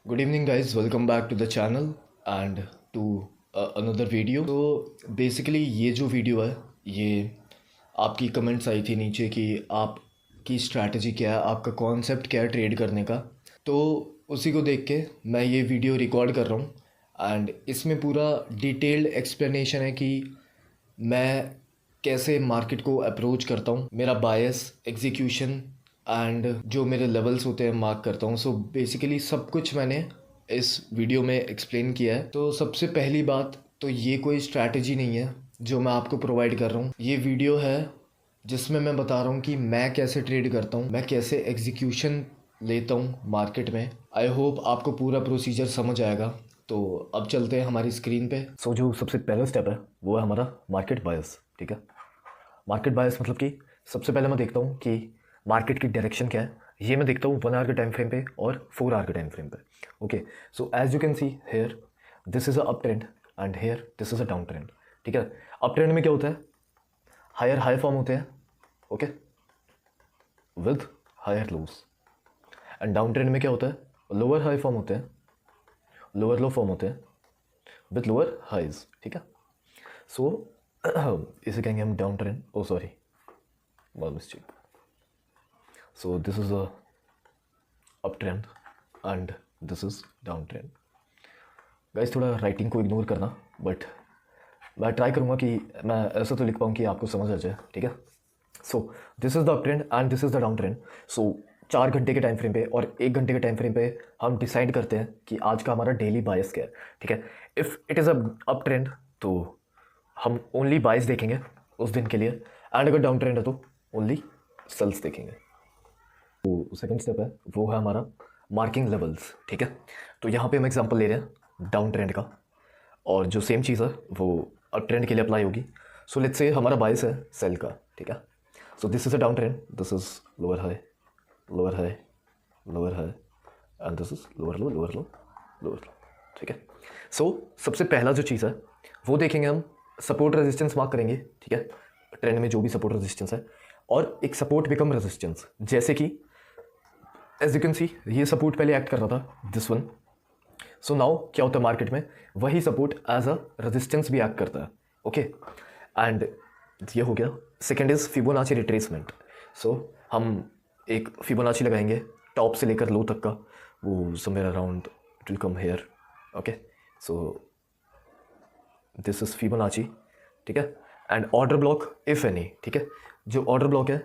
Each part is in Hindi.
Good evening, guys. Welcome back to the channel and to another video. तो बेसिकली ये जो वीडियो है ये आपकी कमेंट्स आई थी नीचे कि आपकी स्ट्रैटेजी क्या है, आपका कॉन्सेप्ट क्या है ट्रेड करने का। तो उसी को देख के मैं ये वीडियो रिकॉर्ड कर रहा हूँ एंड इसमें पूरा डिटेल्ड एक्सप्लेनेशन है कि मैं कैसे मार्केट को अप्रोच करता हूँ, मेरा बायस, एग्जीक्यूशन एंड जो मेरे लेवल्स होते हैं मार्क करता हूँ। सो बेसिकली सब कुछ मैंने इस वीडियो में एक्सप्लेन किया है। तो सबसे पहली बात तो ये कोई स्ट्रैटेजी नहीं है जो मैं आपको प्रोवाइड कर रहा हूँ। ये वीडियो है जिसमें मैं बता रहा हूँ कि मैं कैसे ट्रेड करता हूँ, मैं कैसे एग्जीक्यूशन लेता हूँ मार्केट में। आई होप आपको पूरा प्रोसीजर समझ आएगा। तो अब चलते हैं हमारी स्क्रीन पे। जो सबसे पहला स्टेप है वो है हमारा मार्केट बायस। ठीक है, मार्केट बायस मतलब कि सबसे पहले मैं देखता हूँ कि मार्केट की डायरेक्शन क्या है। ये मैं देखता हूँ 1 आवर के टाइम फ्रेम पे और 4 आवर के टाइम फ्रेम पे। Okay, so as you can see here this is a up trend and here this is a down trend. ठीक है, अप ट्रेंड में क्या होता है, हायर हाई फॉर्म होते हैं, okay, with higher lows. And down trend में क्या होता है, लोअर हाई फॉर्म होते हैं, लोअर लो फॉर्म होते हैं विद लोअर हाइज। ठीक है, सो इसे कहेंगे हम down trend. Oh sorry, my mistake. So this is a up trend and this is down trend. Guys थोड़ा राइटिंग को इग्नोर करना, बट मैं ट्राई करूँगा कि मैं ऐसा तो लिख पाऊँ कि आपको समझ आ जाए। ठीक है, so this is the up trend and this is the down trend. So 4 घंटे के टाइम फ्रेम पे और 1 घंटे के टाइम फ्रेम पे हम डिसाइड करते हैं कि आज का हमारा डेली बायस क्या है। ठीक है, if it is a up trend तो हम ओनली बायस देखेंगे उस दिन के लिए, एंड अगर डाउन ट्रेंड है तो ओनली सेल्स देखेंगे। तो सेकंड स्टेप है वो है हमारा मार्किंग लेवल्स। ठीक है, तो यहाँ पे हम एग्जांपल ले रहे हैं डाउन ट्रेंड का, और जो सेम चीज़ है वो अप ट्रेंड के लिए अप्लाई होगी। सो लेट्स से हमारा बायस है सेल का। ठीक है, so this is a down trend, this is lower high, lower high, lower high, and this is lower low, lower low, lower लो। ठीक है, सो सबसे पहला जो चीज़ है वो देखेंगे हम, सपोर्ट रेजिस्टेंस मार्क करेंगे। ठीक है, ट्रेंड में जो भी सपोर्ट रेजिस्टेंस है, और एक सपोर्ट बिकम रेजिस्टेंस, जैसे कि एज यू कैन सी ये सपोर्ट पहले एक्ट कर रहा था, दिस वन। सो नाउ क्या होता है मार्केट में, वही सपोर्ट एज अ रेजिस्टेंस भी एक्ट करता है। ओके, एंड ये हो गया। Second is Fibonacci retracement. So हम एक फिबोनाची लगाएंगे टॉप से लेकर लो तक का, वो somewhere around it will come here. Okay, so this is Fibonacci. ठीक है, and order block if any. ठीक है, जो ऑर्डर ब्लॉक है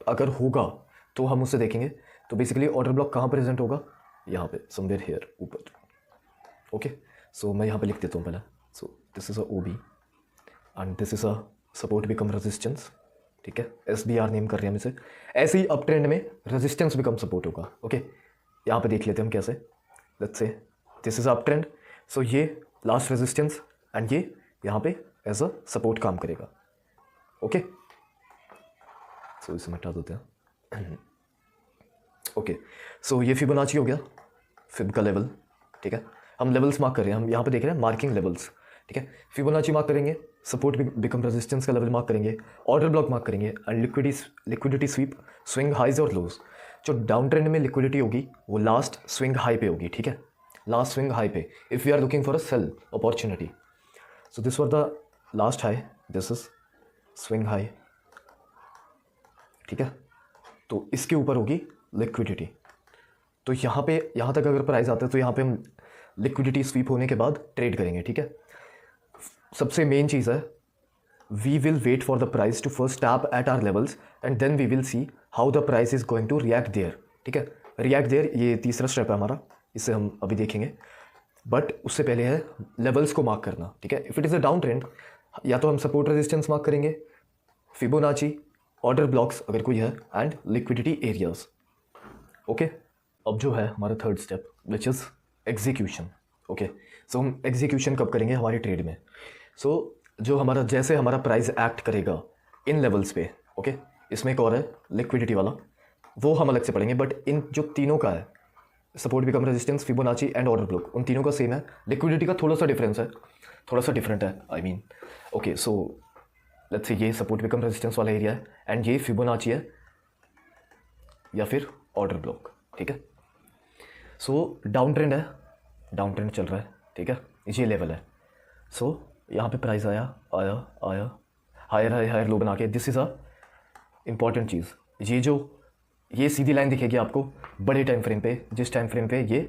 अगर होगा तो हम उससे देखेंगे। तो बेसिकली ऑर्डर ब्लॉक कहाँ प्रेजेंट होगा, यहाँ पे समवेयर हेयर ऊपर। ओके, सो मैं यहाँ पे लिख देता हूँ पहले। So this is a O B and this is a support become resistance. ठीक है, एस बी आर नेम कर रहे हैं हम इसे। ऐसे ही अप ट्रेंड में रेजिस्टेंस बिकम सपोर्ट होगा। ओके, यहाँ पे देख लेते हैं हम कैसे। Let's say this is up trend, so ये लास्ट रेजिस्टेंस एंड ये यहाँ पे एज अ सपोर्ट काम करेगा। ओके, सो इसे हटा देते हैं। ओके, सो ये फिबोनाची हो गया, फिब का लेवल। ठीक है, हम लेवल्स मार्क कर रहे हैं, हम यहाँ पे देख रहे हैं मार्किंग लेवल्स। ठीक है, फिबोनाची मार्क करेंगे, सपोर्ट बिकम रेजिस्टेंस का लेवल मार्क करेंगे, ऑर्डर ब्लॉक मार्क करेंगे, and liquidity sweep, swing highs और लोज। जो डाउन ट्रेंड में लिक्विडिटी होगी वो लास्ट स्विंग हाई पे होगी। ठीक है, लास्ट स्विंग हाई पे, if we are looking for a sell opportunity. So this were the last high, this is swing high. ठीक है, तो इसके ऊपर होगी लिक्विडिटी। तो यहाँ पे, यहाँ तक अगर प्राइस आता है तो यहाँ पे हम लिक्विडिटी स्वीप होने के बाद ट्रेड करेंगे। ठीक है, सबसे मेन चीज़ है, we will wait for the price to first tap at our levels and then we will see how the price is going to react there. ठीक है, रिएक्ट देयर ये तीसरा स्टेप है हमारा, इसे हम अभी देखेंगे। बट उससे पहले है लेवल्स को मार्क करना। ठीक है, if it is a down trend, या तो हम सपोर्ट रेजिस्टेंस मार्क करेंगे, फिबोनाची, ऑर्डर ब्लॉक्स अगर कोई है, एंड लिक्विडिटी एरियाज। ओके, अब जो है हमारा third step which is execution. Okay, so हम एग्जीक्यूशन कब करेंगे हमारी ट्रेड में। सो जो हमारा, जैसे हमारा प्राइस एक्ट करेगा इन लेवल्स पे। ओके, इसमें एक और है लिक्विडिटी वाला, वो हम अलग से पढ़ेंगे। बट इन जो तीनों का है, support become resistance, Fibonacci and order block, उन तीनों का सेम है। लिक्विडिटी का थोड़ा सा डिफरेंस है, थोड़ा सा डिफरेंट है I mean. Okay, so let's say ये सपोर्ट बिकम रेजिस्टेंस वाला एरिया है एंड ये फिबोनाची है या फिर ऑर्डर ब्लॉक। ठीक है, सो डाउन ट्रेंड है, डाउन ट्रेंड चल रहा है, ठीक है, ये लेवल है। सो यहाँ पे प्राइस आया आया आया हायर हाई हायर लो बना के, दिस इज़ अ इम्पॉर्टेंट चीज़। ये सीधी लाइन दिखेगी आपको बड़े टाइम फ्रेम पे, जिस टाइम फ्रेम पे ये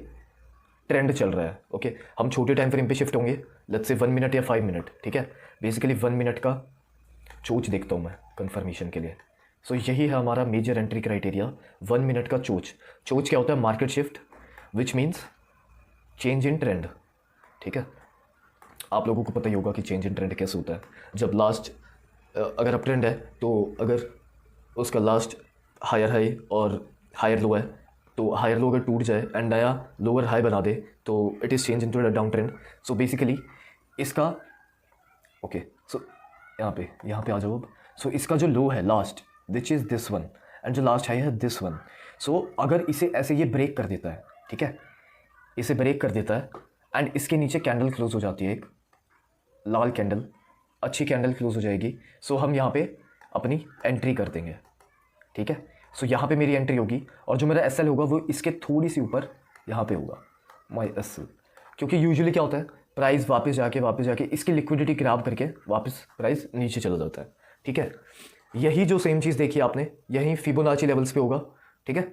ट्रेंड चल रहा है। ओके, हम छोटे टाइम फ्रेम पे शिफ्ट होंगे, लेट्स से 1 मिनट या 5 मिनट, ठीक है। बेसिकली 1 मिनट का चोच देखता हूँ मैं कंफर्मेशन के लिए। सो यही है हमारा मेजर एंट्री क्राइटेरिया, 1 मिनट का चोच। चोच क्या होता है? Market shift, which means change in trend, ठीक है। आप लोगों को पता ही होगा कि चेंज इन ट्रेंड कैसे होता है। जब लास्ट अगर अप ट्रेंड है तो अगर उसका लास्ट हायर हाई और हायर लो है तो हायर लो अगर टूट जाए एंड नया लोअर हाई बना दे तो it is change into the down trend. So basically इसका ओके, सो यहाँ पे आ जाओ अब। सो इसका जो लो है last, which is this one, and जो लास्ट हाई है दिस वन। सो अगर इसे ऐसे ये ब्रेक कर देता है, ठीक है, इसे ब्रेक कर देता है एंड इसके नीचे कैंडल क्लोज हो जाती है, एक लाल कैंडल, अच्छी कैंडल क्लोज हो जाएगी। सो हम यहाँ पे अपनी एंट्री कर देंगे, ठीक है। सो यहाँ पे मेरी एंट्री होगी और जो मेरा एसएल होगा वो इसके थोड़ी सी ऊपर यहाँ पे होगा, माई एसएल। क्योंकि यूजुअली क्या होता है, प्राइस वापस जाके इसकी लिक्विडिटी ग्रैब करके वापस प्राइस नीचे चला जाता है, ठीक है। यही जो सेम चीज़ देखी आपने, यही फिबोनाची लेवल्स पे होगा, ठीक है।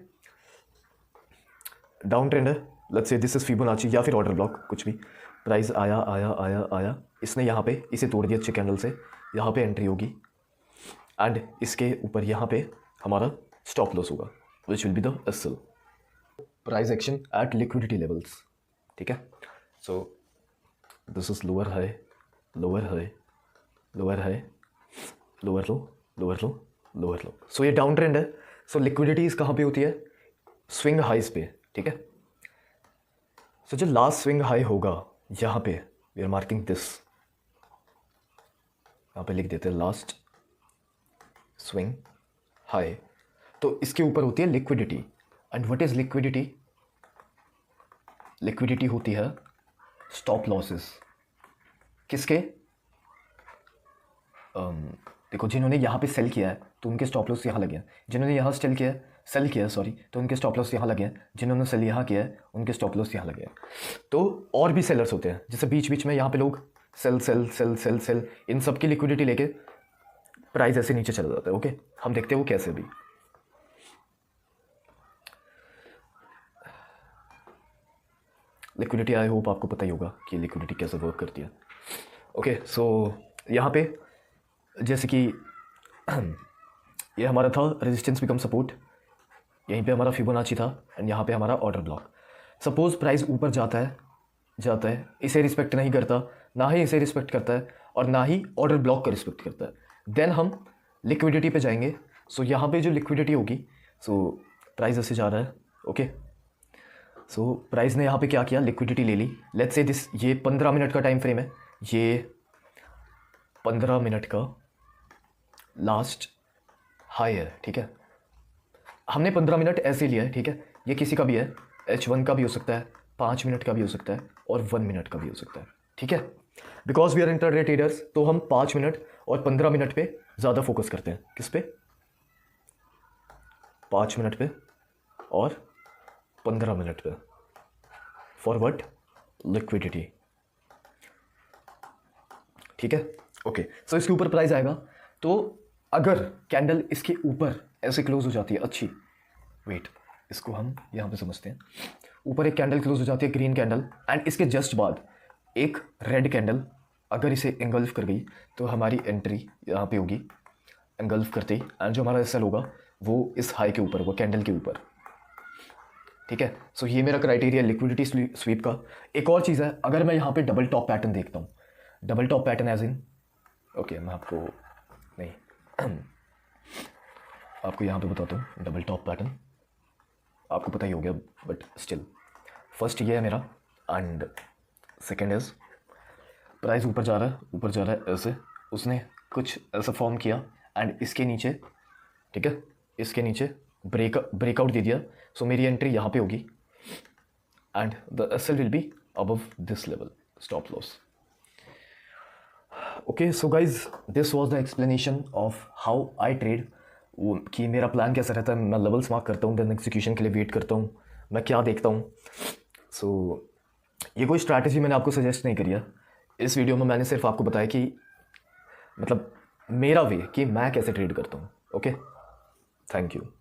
डाउन ट्रेंड है, let's say this is Fibonacci या फिर ऑर्डर ब्लॉक, कुछ भी। प्राइस आया आया आया आया, इसने यहाँ पे इसे तोड़ दिया अच्छे कैंडल से, यहाँ पे एंट्री होगी एंड इसके ऊपर यहाँ पे हमारा स्टॉप लॉस होगा, which will be the SL. Price action at liquidity levels, ठीक है। So this is lower high lower high lower high lower low lower low lower low. So ये डाउन ट्रेंड है। सो लिक्विडिटीज कहाँ पे होती है? स्विंग हाइज पे, ठीक है। सो जो लास्ट स्विंग हाई होगा यहाँ पे, वी आर मार्किंग दिस, यहाँ पे लिख देते हैं लास्ट स्विंग हाई। तो इसके ऊपर होती है liquidity. And what is liquidity? Liquidity होती है स्टॉप लॉसेस। किसके? देखो, जिन्होंने यहाँ पे सेल किया है तो उनके स्टॉप लॉस यहाँ लगे हैं, जिन्होंने यहाँ सेल किया है सॉरी, तो उनके स्टॉप लॉस यहाँ लगे हैं, जिन्होंने सेल यहाँ किया है उनके स्टॉप लॉस यहाँ लगे हैं। तो और भी सेलर्स होते हैं, जैसे बीच बीच में यहाँ पे लोग sell sell sell sell sell, इन सब की लिक्विडिटी लेके प्राइस ऐसे नीचे चला जाता है। ओके, हम देखते हैं वो कैसे भी। लिक्विडिटी, आई होप आपको पता ही होगा कि लिक्विडिटी कैसे वर्क करती है। ओके, सो यहाँ पे जैसे कि ये हमारा था रेजिस्टेंस बिकम सपोर्ट, यहीं पे हमारा फिबोनाची था एंड यहाँ पे हमारा ऑर्डर ब्लॉक। सपोज प्राइस ऊपर जाता है, इसे रिस्पेक्ट नहीं करता, ना ही इसे रिस्पेक्ट करता है और ना ही ऑर्डर ब्लॉक का रिस्पेक्ट करता है, देन हम लिक्विडिटी पे जाएंगे। सो यहाँ पे जो लिक्विडिटी होगी, सो प्राइस ऐसे जा रहा है, ओके। सो प्राइस ने यहाँ पे क्या किया, लिक्विडिटी ले ली। लेट्स से दिस, ये 15 मिनट का टाइम फ्रेम है, ये 15 मिनट का लास्ट हाई है, ठीक है। हमने 15 मिनट ऐसे लिया है, ठीक है। ये किसी का भी है, H1 का भी हो सकता है, 5 मिनट का भी हो सकता है और 1 मिनट का भी हो सकता है, ठीक है। Because we are intraday traders, तो हम 5 मिनट और 15 मिनट पे ज़्यादा फोकस करते हैं। किस पे? 5 मिनट पे और 15 मिनट पे। For what? लिक्विडिटी, ठीक है। ओके, सो इसके ऊपर प्राइस आएगा, तो अगर कैंडल इसके ऊपर ऐसे क्लोज हो जाती है, अच्छी, वेट, इसको हम यहाँ पे समझते हैं। ऊपर एक कैंडल क्लोज हो जाती है, ग्रीन कैंडल, एंड इसके जस्ट बाद एक रेड कैंडल अगर इसे एंगल्फ कर गई तो हमारी एंट्री यहाँ पे होगी एंगल्फ करते ही, एंड जो हमारा एसएल होगा वो इस हाई के ऊपर, वो कैंडल के ऊपर, ठीक है। सो ये मेरा क्राइटेरिया लिक्विडिटी स्वीप का। एक और चीज़ है, अगर मैं यहाँ पे डबल टॉप पैटर्न देखता हूँ, double top pattern as in, okay, मैं आपको नहीं आपको यहाँ पे बताता हूँ। डबल टॉप पैटर्न आपको पता ही हो गया, बट स्टिल, फर्स्ट ये है मेरा, एंड सेकेंड इज प्राइस ऊपर जा रहा है ऐसे, उसने कुछ ऐसा फॉर्म किया एंड इसके नीचे, ठीक है, इसके नीचे ब्रेकआउट दे दिया। सो मेरी एंट्री यहाँ पे होगी and the SL will be above this level, stop loss. Okay, so guys, this was the explanation of how I trade, कि मेरा प्लान कैसा रहता है। मैं लेवल्स मार्क करता हूँ, देन एग्जीक्यूशन के लिए वेट करता हूँ, मैं क्या देखता हूँ। सो ये कोई स्ट्रैटेजी मैंने आपको सजेस्ट नहीं करी है। इस वीडियो में मैंने सिर्फ आपको बताया कि मतलब मेरा वे कि मैं कैसे ट्रेड करता हूँ। Okay, thank you.